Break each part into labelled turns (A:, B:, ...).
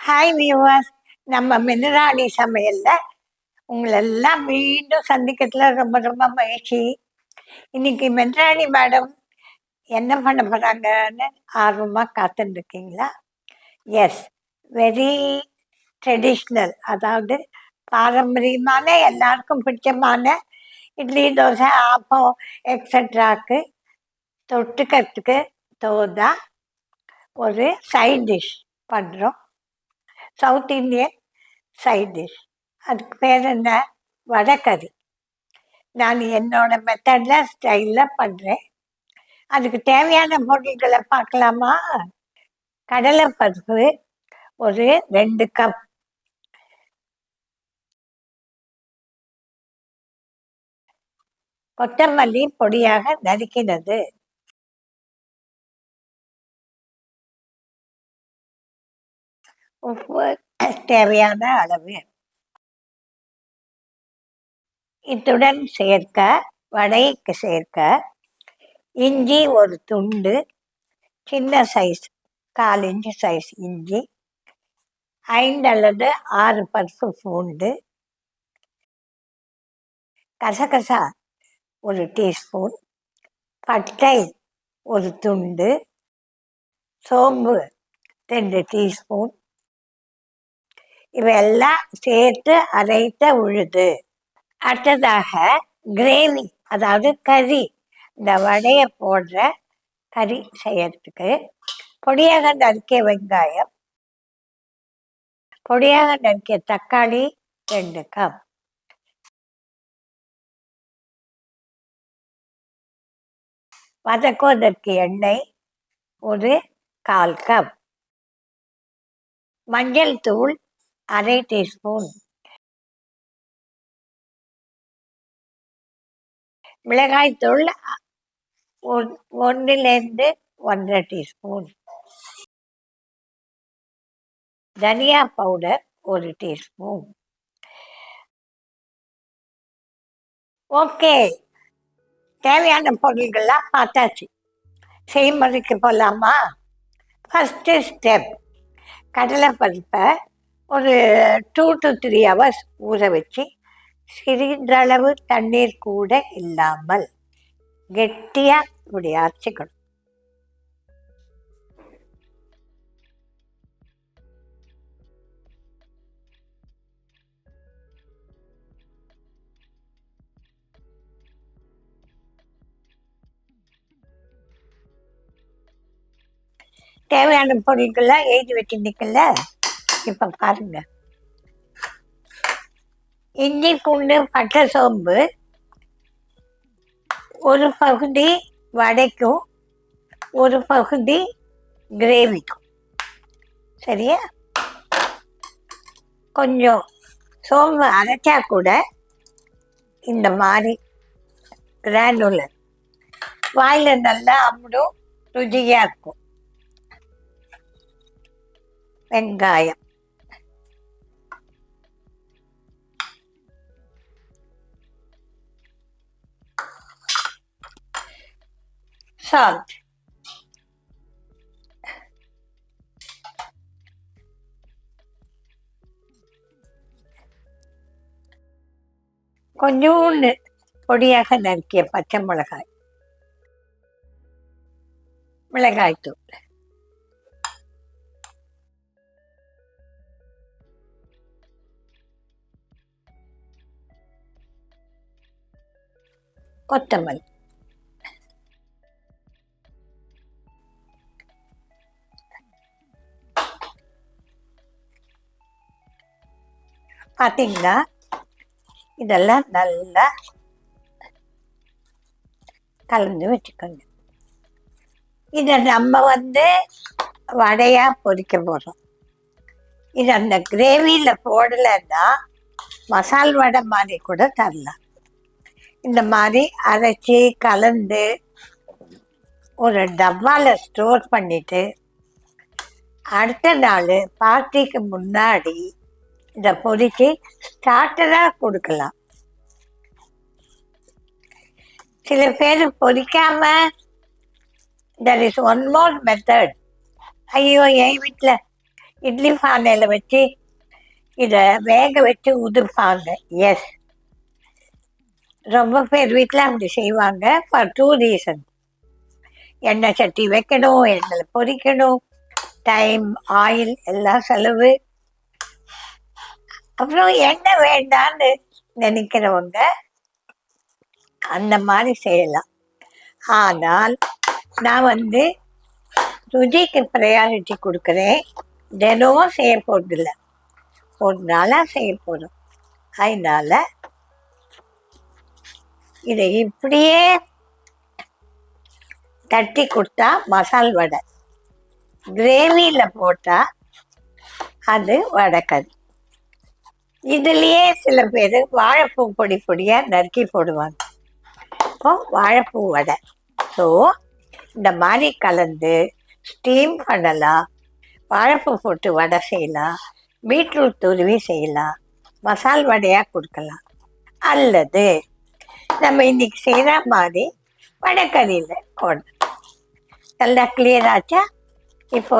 A: Hi viewers. நம்ம மினராளி சமையல்ல உங்களெல்லாம் மீண்டும் சந்திக்கிறதுல ரொம்ப ரொம்ப மகிழ்ச்சி. இன்னைக்கு மினராளி மேடம் என்ன பண்ண போகிறாங்கன்னு ஆர்வமாக காத்துருக்கீங்களா? எஸ், வெரி ட்ரெடிஷ்னல், அதாவது பாரம்பரியமான எல்லாருக்கும் பிடிச்சமான இட்லி தோசை ஆப்பம் எக்ஸட்ராக்கு தொட்டுக்கிறதுக்கு தோதா ஒரு சைட் டிஷ் பண்ணுறோம். South Indian side dish. அதுக்கு பேர் என்ன? வடைக்கறி. நான் என்னோட மெத்தடில் ஸ்டைலில் பண்ணுறேன். அதுக்கு தேவையான பொருட்களை பார்க்கலாமா? கடலைப்பருப்பு ஒரு 2 கப், கொத்தமல்லி பொடியாக நறுக்கினது, உப்பு தேவையான அளவு. இத்துடன் சேர்க்க வடைக்கு சேர்க்க இஞ்சி ஒரு துண்டு, சின்ன சைஸ் 1/4 இன்ச்சு சைஸ் இஞ்சி, 5 அல்லது 6 பருப்பு பூண்டு, கசகசா ஒரு டீஸ்பூன், பட்டை ஒரு துண்டு, சோம்பு 2 டீஸ்பூன், இவையெல்லாம் சேர்த்து அரைத்த உழுது. அடுத்ததாக கிரேவி, அதாவது கறி, இந்த வடையை போடுற கறி செய்யறதுக்கு பொடியாக நறுக்கிய வெங்காயம், பொடியாக நறுக்கிய தக்காளி 2 கப், வதக்குவதற்கு எண்ணெய் ஒரு 1/4 கப், மஞ்சள் தூள் 1/2 டீஸ்பூன், மிளகாய் தூள் 1லேருந்து 1.5 டீஸ்பூன், தனியா பவுடர் 1 டீஸ்பூன். ஓகே, தேவையான பொருள்கள்லாம் பார்த்தாச்சு. செய்முறைக்கு போகலாமா? ஃபஸ்ட்டு ஸ்டெப், கடலைப்பருப்பை ஒரு 2 to 3 hours ஊற வச்சு சிறிதளவு தண்ணீர் கூட இல்லாமல் கெட்டியாக இப்படி அரைச்சிக்கணும். தேவையான பொருட்கள்லாம் எழுதி வச்சுருக்கல, இப்போ பாருங்க. இஞ்சி பூண்டு பட்டை சோம்பு ஒரு பகுதி வடைக்கும் ஒரு பகுதி கிரேவிக்கும், சரியா? கொஞ்சம் சோம்பு அரைச்சா கூட இந்த மாதிரி கிரானுலர் வாயில் நல்லா அம்முடும், ருசியாக இருக்கும். வெங்காயம், சால்ட், கொஞ்சோண்டு பொடியாக நறுக்கிய பச்சை மிளகாய், மிளகாய்த்தூள், கொத்தமல்லி, பார்த்தீங்களா? இதெல்லாம் நல்லா கலந்து வச்சுக்கோங்க. இதை நம்ம வடையாக பொரிக்க போகிறோம். இது அந்த கிரேவியில் போடலைன்னா மசால் வடை மாதிரி கூட தரலாம். இந்த மாதிரி அரைச்சி கலந்து ஒரு டப்பாவில் ஸ்டோர் பண்ணிவிட்டு அடுத்த நாள் பார்ட்டிக்கு முன்னாடி இதை பொரித்து ஸ்டார்டராக கொடுக்கலாம். சில பேர் பொரிக்காம there is one more method. ஐயோ, என் வீட்டில் இட்லி பானையில் வச்சு இதை வேக வச்சு உதிர்ப்பாங்க. எஸ், ரொம்ப பேர் வீட்டில் அப்படி செய்வாங்க. For 2 reason. எண்ணெய் சட்டி வைக்கணும், எண்ணெயில் பொரிக்கணும், டைம், ஆயில் எல்லாம் செலவு. அப்புறம் எண்ணெய் வேண்டான்னு நினைக்கிறவங்க அந்த மாதிரி செய்யலாம். ஆனால் நான் ருச்சிக்கு ப்ரையாரிட்டி கொடுக்குறேன். தினமும் செய்ய போகிறதில்ல, ஒரு நாளாக செய்ய போகிறோம். அதனால் இதை இப்படியே தட்டி கொடுத்தா மசால் வடை, கிரேவியில் போட்டால் அது வடைக்கறி. இதுலேயே சில பேர் வாழைப்பூ பொடி பொடியாக நறுக்கி போடுவாங்க. இப்போ வாழைப்பூ வடை. ஸோ இந்த மாதிரி கலந்து ஸ்டீம் பண்ணலாம், வாழைப்பூ போட்டு வடை செய்யலாம், பீட்ரூட் துருவி செய்யலாம், மசால் வடையாக கொடுக்கலாம். அல்லது நம்ம இன்னைக்கு செய்கிற மாதிரி வடைக்கறியில் போடணும். நல்லா கிளியர் ஆச்சா? இப்போ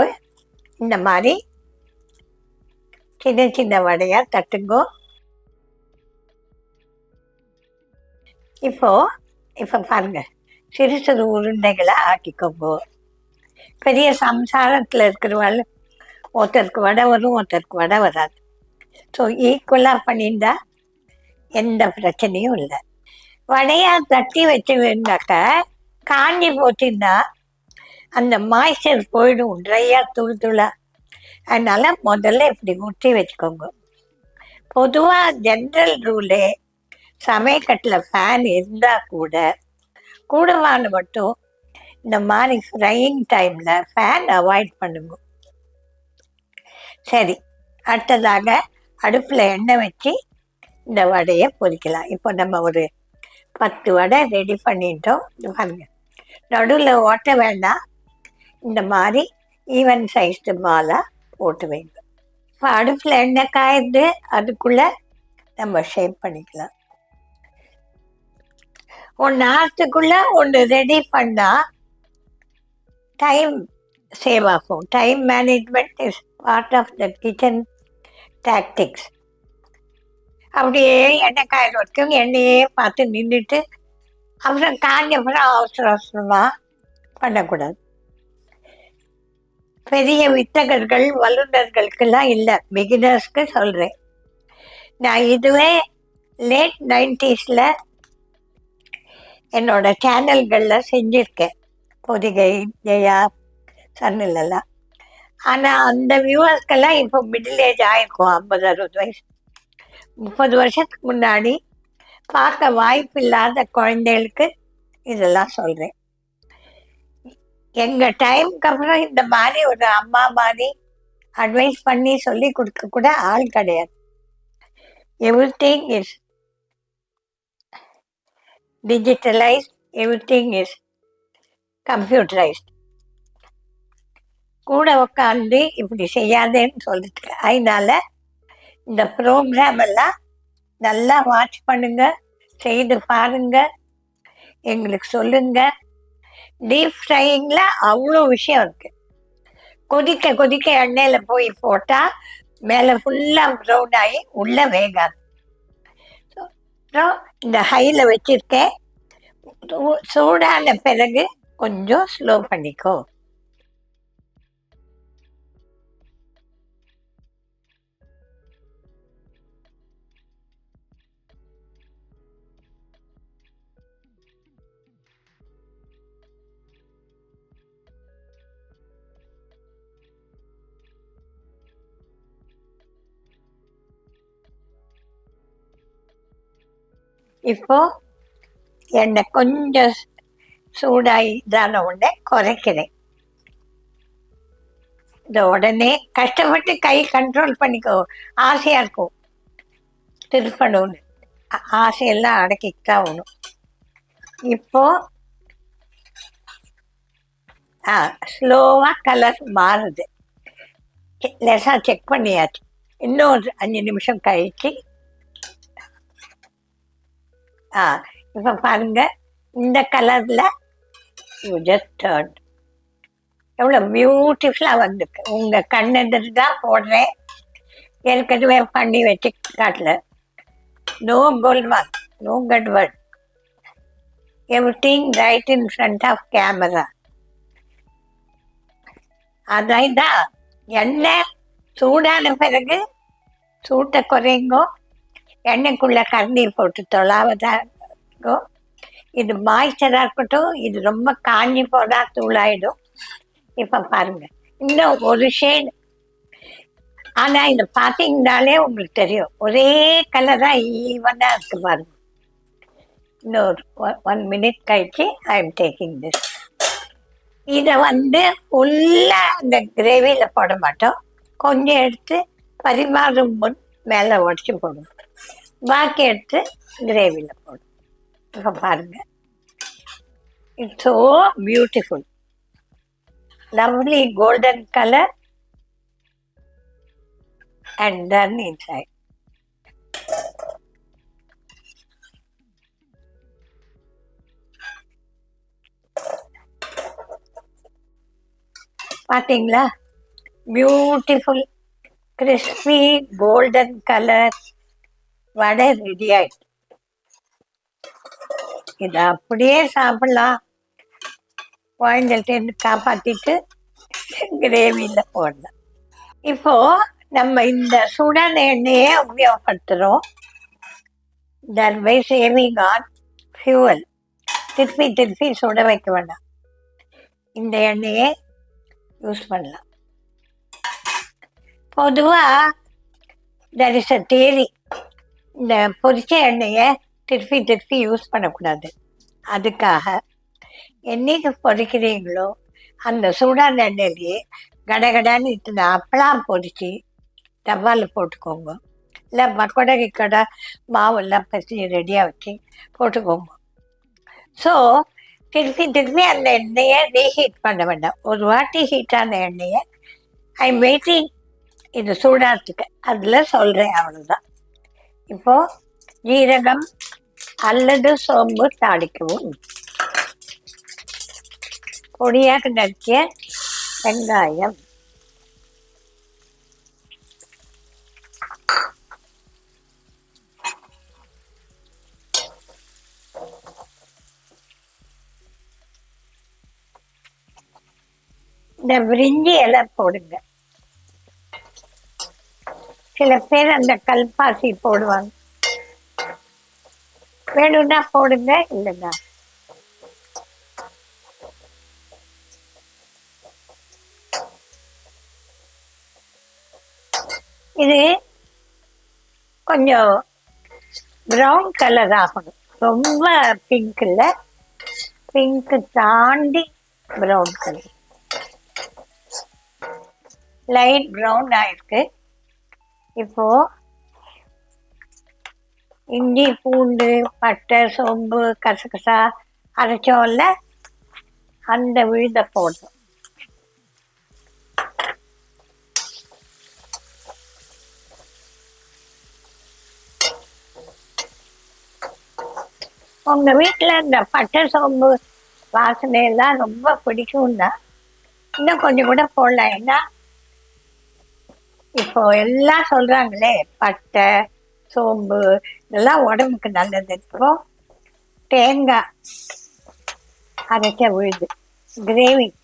A: இந்த மாதிரி சின்ன சின்ன வடையாக தட்டுங்கோ. இப்போ பாருங்க, சிறு சிறு உருண்டைகளை ஆக்கிக்கோங்கோ. பெரிய சம்சாரத்தில் இருக்கிறவாள் ஒருத்தருக்கு வடை வரும், ஒருத்தருக்கு வடை வராது. ஸோ ஈக்குவலாக பண்ணியிருந்தா எந்த பிரச்சனையும் இல்லை. வடையாக தட்டி வச்சுருந்தாக்க காஞ்சி போச்சுன்னா அந்த மாய்ச்சர் போயிடும், ட்ரையாக தூள் தூளாக. அதனால் முதல்ல இப்படி ஊற்றி வச்சுக்கோங்க. பொதுவாக ஜென்ரல் ரூலே சமையக்கட்டில் ஃபேன் இருந்தால் கூடவான மட்டும் இந்த மாதிரி ஃப்ரையிங் டைமில் ஃபேன் அவாய்ட் பண்ணுங்க. சரி, அடுத்ததாக அடுப்பில் எண்ணெய் வச்சு இந்த வடையை பொரிக்கலாம். இப்போ நம்ம ஒரு 10 வடை ரெடி பண்ணிட்டோம். பாருங்க, நடுவில் ஓட்ட வேண்டாம், இந்த மாதிரி ஈவன் சைஸ்டு மாலாக போட்டு வைங்க. இப்போ அடுப்பில் எண்ணெய் காய்ந்து அதுக்குள்ளே நம்ம ஷேப் பண்ணிக்கலாம். 1 hourக்குள்ளே ஒன்று ரெடி பண்ணால் டைம் சேவ் ஆகும். Time management is part of the kitchen tactics. அப்படியே எண்ணெய் காயிற வரைக்கும் எண்ணெயே பார்த்து நின்றுட்டு அப்புறம் காஞ்சப்புறம் அவசரமாக பண்ணக்கூடாது. பெரிய வித்தகர்கள் வல்லுநர்களுக்கெல்லாம் இல்லை, பிகினர்ஸ்க்கு சொல்கிறேன். நான் இதுவே லேட் 90s என்னோட சேனல்களில் செஞ்சுருக்கேன், பொதிகை, ஜெயா, சன்னிலெல்லாம். ஆனால் அந்த வியூவர்ஸ்க்கெல்லாம் இப்போ மிடில் ஏஜ் ஆகிருக்கும், 50-60 வயசு. 30 வருஷத்துக்கு முன்னாடி பார்க்க வாய்ப்பு இல்லாத குழந்தைகளுக்கு இதெல்லாம் சொல்கிறேன். எங்கள் டைமுக்கு அப்புறம் இந்த மாதிரி ஒரு அம்மா மாதிரி அட்வைஸ் பண்ணி சொல்லி கொடுக்க கூட ஆள் கிடையாது. Everything is digitalised, everything is computerised. கூட உட்காந்து இப்படி செய்யாதேன்னு சொல்லிட்டு, அதனால இந்த ப்ரோக்ராம் எல்லாம் நல்லா வாட்ச் பண்ணுங்க, செய்து பாருங்க, எங்களுக்கு சொல்லுங்க. டீப் ஃப்ரையிங்கில் அவ்வளோ விஷயம் இருக்குது. கொதிக்க கொதிக்க எண்ணெயில் போய் போட்டால் மேலே ஃபுல்லாக ப்ரௌன் ஆகி உள்ளே வேகாது. அப்புறம் இந்த ஹையில் வச்சுருக்கேன், சூடான பிறகு கொஞ்சம் ஸ்லோ பண்ணிக்கோ. இப்போ எண்ணெய் கொஞ்சம் சூடாகி இதான உடனே குறைக்கிறேன். இந்த உடனே கஷ்டப்பட்டு கை கண்ட்ரோல் பண்ணிக்கோ, ஆசையாக இருக்கும் திருப்பணும்னு, ஆசையெல்லாம் அடக்கிட்டு தான் ஆகணும். இப்போ ஸ்லோவாக கலர் மாறுது, லேசாக செக் பண்ணியாச்சு. இன்னும் ஒரு 5 நிமிஷம் கழிச்சு இப்போ பாருங்க, இந்த கலரில் யூ ஜஸ்ட் டர்ன். எவ்வளோ பியூட்டிஃபுல்லாக வந்திருக்கு. உங்கள் கண்ணெதிர் தான் போடுறேன், ஏற்கனவே பண்ணி வச்சு காட்டல. நோ கோல்மால், நோ கட்வர்ட், everything right in front of camera. அதான் எண்ணெய் சூடான பிறகு சூட்டை குறைங்கோ, எண்ணெய்க்குள்ள கரண்டீர் போட்டு தொலாவதாங்கோ. இது மாய்ச்சராக இருக்கட்டும், இது ரொம்ப காஞ்சி போதா தூளாயிடும். இப்போ பாருங்க, இன்னும் ஒரு ஷேடு. ஆனால் இது பார்த்தீங்கனாலே உங்களுக்கு தெரியும், ஒரே கலராக ஈவனாக இருக்கு பாருங்க. இன்னொரு 1 minute கழிச்சு ஐ எம் டேக்கிங் திஸ். இதை ஃபுல்லாக அந்த கிரேவியில் போட மாட்டோம், கொஞ்சம் எடுத்து பரிமாறும் முன் மேலே உடச்சி போடுவோம், பாக்கி எடுத்து கிரேவியில் போடும். இப்போ பாருங்க, it's so beautiful, lovely golden color and done inside. பார்த்தீங்களா, பியூட்டிஃபுல் கிறிஸ்பி கோல்டன் கலர் வடை ரெடி ஆயிடுச்சு. இதை அப்படியே சாப்பிடலாம், குழந்தைகிட்டேருந்து காப்பாற்றிட்டு கிரேவியில் போடலாம். இப்போ நம்ம இந்த சுடான எண்ணெயே உபயோகப்படுத்துகிறோம், தர்பை சேவிங் ஆன் ஃபியூவல். திருப்பி சுட வைக்க வேண்டாம், இந்த எண்ணெயே யூஸ் பண்ணலாம். பொதுவாக தட் இஸ் அ தியரி, இந்த பொரிச்ச எண்ணெயை திருப்பி யூஸ் பண்ணக்கூடாது. அதுக்காக என்னைக்கு பொரிக்கிறீங்களோ அந்த சூடான எண்ணெயிலேயே கடகடான்னு இத்தனை அப்பளம் பொரித்து டப்பாவில் போட்டுக்கோங்க, இல்லை பக்கோடா கிக்கோடா மாவெல்லாம் பசி ரெடியாக வச்சு போட்டுக்கோங்க. ஸோ திருப்பி அந்த எண்ணெயை ரீஹீட் பண்ண வேண்டாம். ஒரு வாட்டி ஹீட்டான எண்ணெயை ஐ எம் வெயிட்டிங் இது சூடாகிறதுக்கு, அதில் சொல்கிறேன், அவ்வளோதான். இப்போது ஜீரகம் அல்லது சோம்பு தாளிக்கவும், பொடியாக நறுக்கிய வெங்காயம், இந்த விரிஞ்சி இலை போடுங்க. சில பேர் அந்த கல்பாசி போடுவாங்க, வேணும்னா போடுங்க, இல்லைன்னா இது கொஞ்சம் ப்ரௌன் கலர் ஆகணும், ரொம்ப பிங்க் இல்லை, பிங்க்கு தாண்டி ப்ரௌன் கலர், லைட் ப்ரௌன் ஆயிருக்கு. இப்போ இஞ்சி பூண்டு பட்டை சோம்பு கசகசா அரைச்சோம்ல, அந்த விழுத போடணும். உங்கள் வீட்டில் இந்த பட்டை சோம்பு வாசனையெல்லாம் ரொம்ப பிடிக்கும்னா இன்னும் கொஞ்சம் கூட போடலாம். ஏன்னா இப்போ எல்லாம் சொல்கிறாங்களே பட்டை சோம்பு இதெல்லாம் உடம்புக்கு நல்லது. இப்போ தேங்காய் அரைச்ச விழுது கிரேவிக்கு,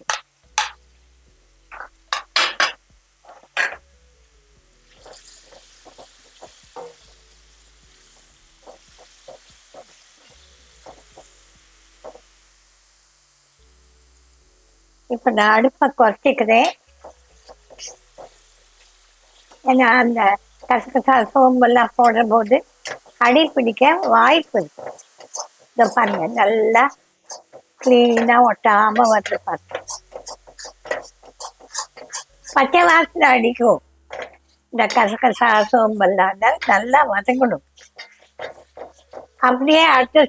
A: இப்போ நான் அடுப்பை குறைச்சிக்கிறேன். ஏன்னா அந்த கசகசா சோம்பெல்லாம் போடுற போது அடி பிடிக்க வாய்ப்பு இருக்கு. இதை பாருங்க, நல்லா கிளீனாக ஒட்டாமல் வந்து பாருங்க, பச்சை வாசனை அடிக்கும். இந்த கசகசா சோம்பெல்லாம் நல்லா வதங்கணும். அப்படியே அடுத்த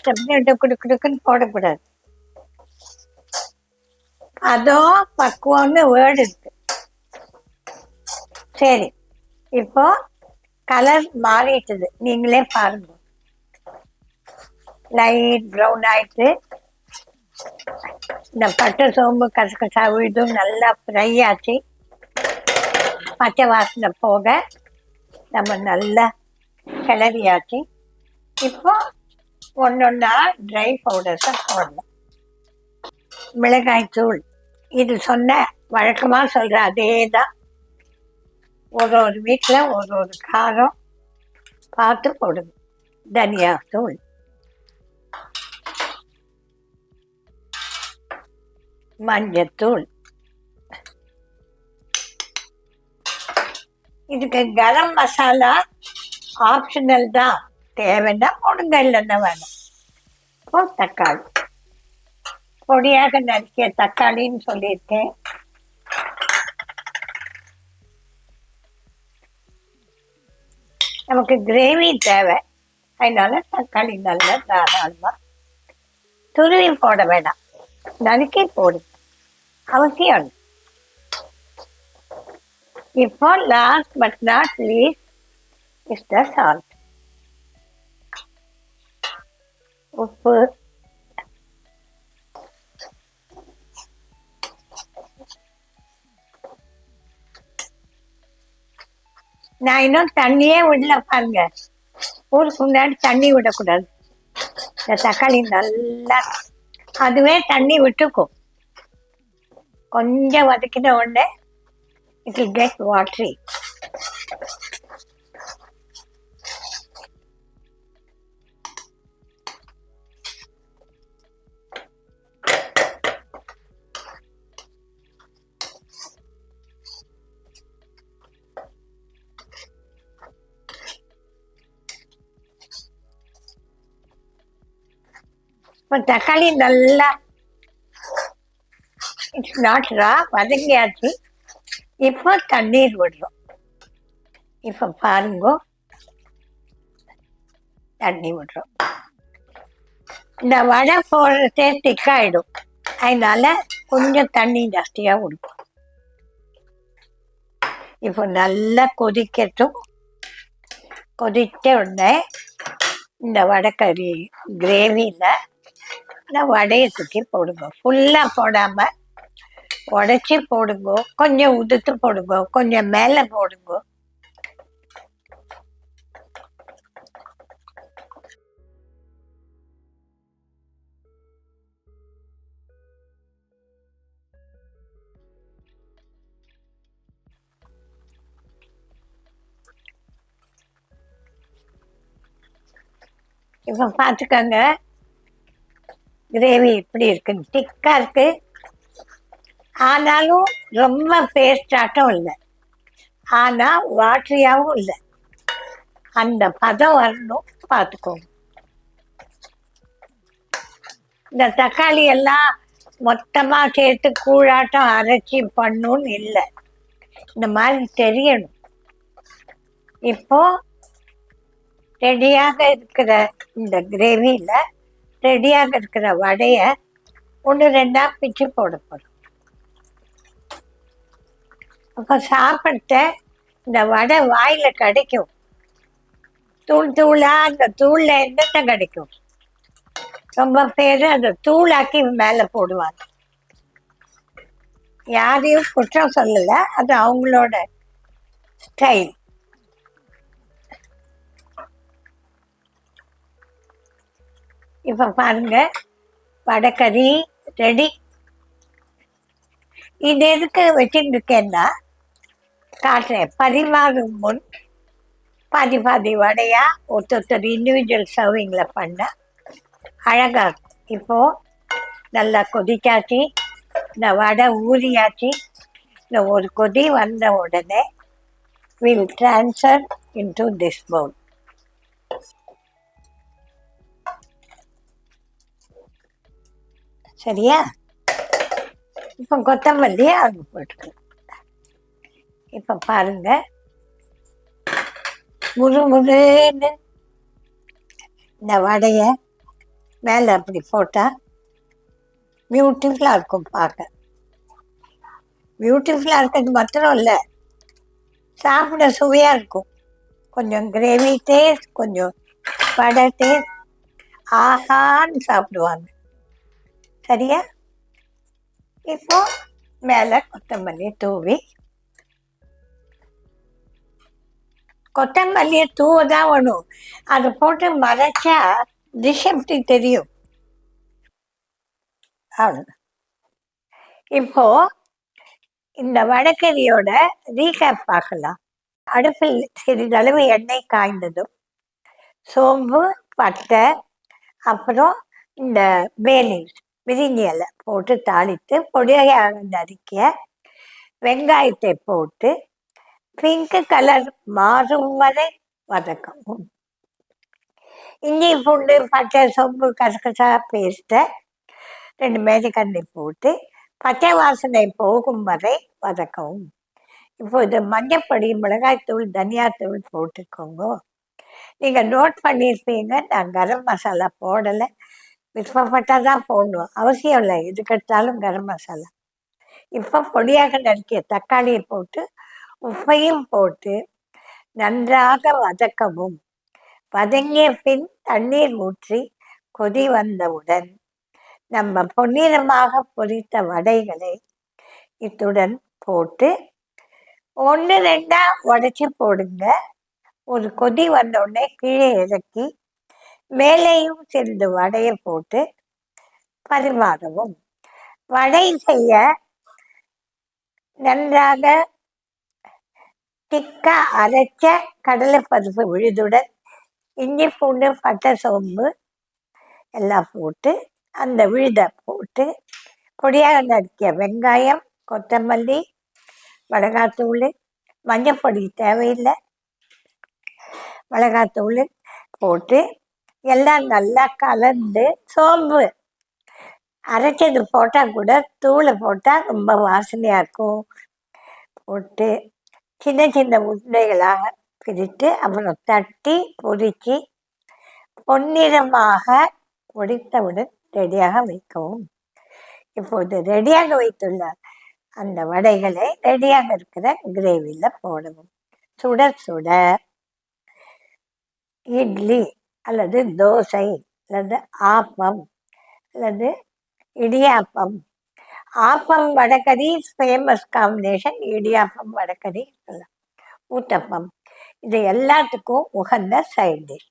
A: ஸ்டெப்னு குடுக்குன்னு போடக்கூடாது. அதோ பக்குவம்னு வேர்டு இருக்கு. சரி, இப்போ கலர் மாறிட்டுது, நீங்களே பாருங்க, லைட் ப்ரௌன் ஆயிட்டு. இந்த பட்டை சோம்பு கசகசா இதுவும் நல்லா ஃப்ரை ஆச்சு, பச்சை வாசனை போக நம்ம நல்லா கிளறியாச்சு. இப்போ ஒன்றொன்னா ட்ரை பவுடர்ஸை போடணும். மிளகாய் தூள் இது சொன்ன வழக்கமாக சொல்கிற அதே தான். ஒரு வீட்டில் ஒரு காரம் பார்த்து போடுங்க. தனியா தூள், மஞ்சத்தூள், இதுக்கு கரம் மசாலா ஆப்ஷனல் தான், தேவைன்னா போடுங்க, இல்லைன்னா வேணும். இப்போ தக்காளி, பொடியாக நறுக்கிய தக்காளின்னு சொல்லியிருக்கேன். நமக்கு கிரேவி தேவை, அதனால தக்காளி நல்லா தாராளமாக துருவி போட வேண்டாம், நறுக்கி போடுங்க, அவசியம். இப்போ last but not least is the salt. உப்பு, நான் இன்னும் தண்ணியே விடல பாருங்க. ஊருக்கு முன்னாடி தண்ணி விடக்கூடாது. இந்த தக்காளி நல்லா அதுவே தண்ணி விட்டுக்கும். கொஞ்சம் வதக்கின உடனே இட் வில் கெட் வாட்டரி. இப்போ தக்காளி நல்லா இட்ஸ் நாட் ரா வதங்கியாச்சு. இப்போ தண்ணீர் விடுறோம். இப்போ பாருங்க, தண்ணி விடுறோம். இந்த வடை போடுறதே திக்காயிடும், அதனால கொஞ்சம் தண்ணி ஜாஸ்தியாக விடுவோம். இப்போ நல்லா கொதிக்கட்டும். கொதித்த உடனே இந்த வடைக்கறி கிரேவியில் இந்த வடையை தூக்கி போடுங்க. ஃபுல்லாக போடாமல் உடச்சி போடுங்க, கொஞ்சம் உதுத்து போடுங்க, கொஞ்சம் மேலே போடுங்க. இப்போ பார்த்துக்கோங்க, கிரேவி இப்படி இருக்குன்னு, திக்காக இருக்கு, ஆனாலும் ரொம்ப பேஸ்டாட்டும் இல்லை, ஆனால் வாட்டரியாகவும் இல்லை. அந்த பதம் வரணும், பார்த்துக்கோங்க. இந்த தக்காளி எல்லாம் மொத்தமாக சேர்த்து கூழாட்டம் அரைச்சி பண்ணணும்னு இல்லை, இந்த மாதிரி தெரியணும். இப்போ ரெடியாக இருக்கிற இந்த கிரேவியில் ரெடியாக இருக்கிற வடையை ஒன்று ரெண்டாக பிச்சு போட போகிறோம். அப்போ சாப்பிட்ட இந்த வடை வாயில் கிடைக்கும். தூள் தூளாக அந்த தூளில் என்னென்ன கிடைக்கும். ரொம்ப பேர் அந்த தூளாக்கி மேலே போடுவாங்க. யாரையும் குற்றம் சொல்லலை, அது அவங்களோட ஸ்டைல். இப்போ பாருங்க, வடைக்கறி ரெடி. இது எதுக்கு வச்சுருக்கேன்னா காட்டுறேன். பரிமாறும் முன் பாதி பாதி வடையாக ஒருத்தர் இண்டிவிஜுவல் சர்விங்கில் பண்ணால் அழகாக இருக்கும். இப்போது நல்லா கொதிச்சாச்சு, இந்த வடை ஊறியாச்சு. இந்த ஒரு கொதி வந்த உடனே will transfer into this bowl. சரியா? இப்போ கொத்தமல்லியை அங்கே போட்டுக்கலாம். இப்போ பாருங்க, முருன்னு இந்த வடையை மேலே அப்படி போட்டால் பியூட்டிஃபுல்லாக இருக்கும் பார்க்க. பியூட்டிஃபுல்லாக இருக்கிறது மாத்திரம் இல்லை, சாப்பிட சுவையாக இருக்கும். கொஞ்சம் கிரேவி டேஸ்ட், கொஞ்சம் வடை டேஸ்ட், ஆஹான்னு சாப்பிடுவாங்க. சரியா? இப்போ மேலே கொத்தமல்லி தூவி, கொத்தமல்லியை தூவ தான் வேணும். அதை போட்டு மறைச்சா டிஷ் எப்படி தெரியும்? அவ்வளோ. இப்போ இந்த வடகரியோட ரீகேப் பார்க்கலாம். அடுப்பில் சிறிதளவு எண்ணெய் காய்ந்ததும் சோம்பு, பட்டை, அப்புறம் இந்த பேலீவ்ஸ், பிரிஞ்சி இலை போட்டு தாளித்து பொடியாக நறுக்கிய வெங்காயத்தை போட்டு பிங்க் கலர் மாறும் வரை வதக்கவும். இஞ்சி பூண்டு பச்சை சோம்பு கசகசா பேஸ்ட்டை 2 மேஜைக்கரண்டி போட்டு பச்சை வாசனை போகும் வரை வதக்கவும். இப்போ இது மஞ்சப்பொடி, மிளகாய்த்தூள், தனியாத்தூள் போட்டுக்கோங்க. நீங்கள் நோட் பண்ணியிருப்பீங்க, நான் கரம் மசாலா போடலை. விருப்பப்பட்டால் தான் போடணும், அவசியம் இல்லை. எதுக்கெடுத்தாலும் கரம் மசாலா. இப்போ பொடியாக நறுக்கிய தக்காளியை போட்டு உப்பையும் போட்டு நன்றாக வதக்கவும். வதங்கிய பின் தண்ணீர் ஊற்றி கொதி வந்தவுடன் நம்ம பொன்னிறமாக பொரித்த வடைகளை இத்துடன் போட்டு 1-2 உடைச்சி போடுங்க. ஒரு கொதி வந்தவுடனே கீழே இறக்கி மேலேயும் சிறிது வடையை போட்டு பரிமாறவும். வடை செய்ய நன்றாக திக்கா அரைச்ச கடலைப்பருப்பு விழுதுடன் இஞ்சி பூண்டு பட்டை சோம்பு எல்லாம் போட்டு அந்த விழுதை போட்டு பொடியாக நறுக்கிய வெங்காயம், கொத்தமல்லி, மிளகாத்தூள், மஞ்சப்பொடி தேவையில்லை, மிளகாத்தூள் போட்டு எல்லாம் நல்லா கலந்து, சோம்பு அரைச்சது போட்டால் கூட தூளை போட்டால் ரொம்ப வாசனையாக இருக்கும். போட்டு சின்ன சின்ன உருண்டைகளாக பிரித்து அப்புறம் தட்டி பொரித்து பொன்னிறமாக பொரித்தவுடன் ரெடியாக வைக்கவும். இப்போது ரெடியாக வைத்துள்ள அந்த வடைகளை ரெடியாக இருக்கிற கிரேவியில் போடவும். சுட சுட இட்லி அல்லது தோசை அல்லது ஆப்பம் அல்லது இடியாப்பம். Appam vadacurry famous combination. இடியாப்பம் வடகறி, ஊத்தப்பம், இது எல்லாத்துக்கும் உகந்த சைட் டிஷ்.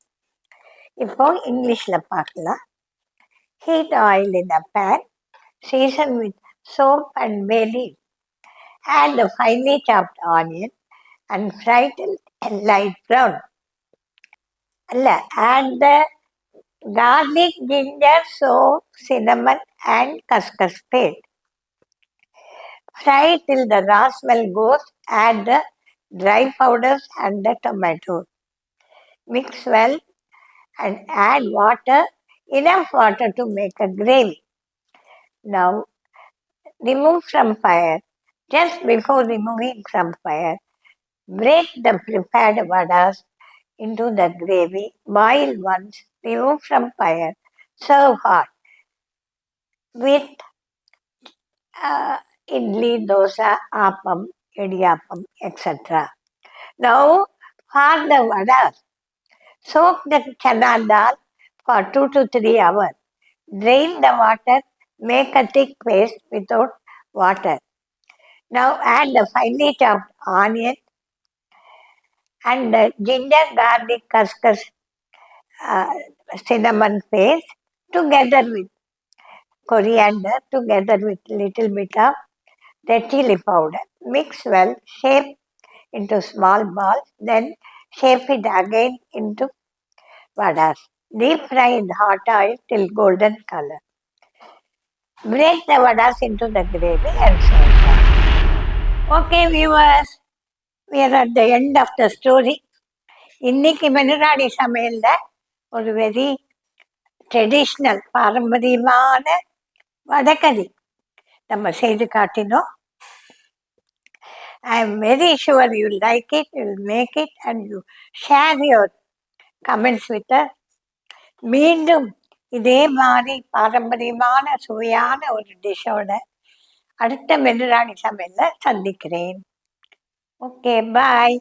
A: இப்போ இங்கிலீஷில் பார்க்கலாம். Heat oil in a pan, season with soap and bay leaf. Add the finely chopped onion and fry till light brown. Add the garlic, ginger, soap, cinnamon and khaskhas paste. Fry till the raw smell goes. Add the dry powders and the tomato. Mix well and add water, enough water to make a gravy. Now remove from fire. Just before removing from fire, break the prepared vadas into the gravy. Boil once, remove from fire. Serve hot with idli, dosa, appam, idiyappam, etc. Now for the vadas, soak the chana dal for 2 to 3 hours. Drain the water, make a thick paste without water. Now add the finely chopped onion and the ginger, garlic, khaskhas, cinnamon paste together with coriander, together with little bit of red chili powder. Mix well, shape into small balls, then shape it again into vadas. Deep fry in hot oil till golden color. Break the vadas into the gravy and serve them. Okay viewers, we are at the end of the story. இன்னைக்கு மெனுராடி சமையலில் ஒரு very traditional பாரம்பரியமான வடகறி நம்ம செய்து காட்டினோம். I am very sure you like it, you will make it and you share your comments with us. மீண்டும் இதே மாதிரி பாரம்பரியமான சுவையான ஒரு டிஷ்ஷோட அடுத்த மெனுராணி சமையலில் சந்திக்கிறேன். ஓகே, பாய்.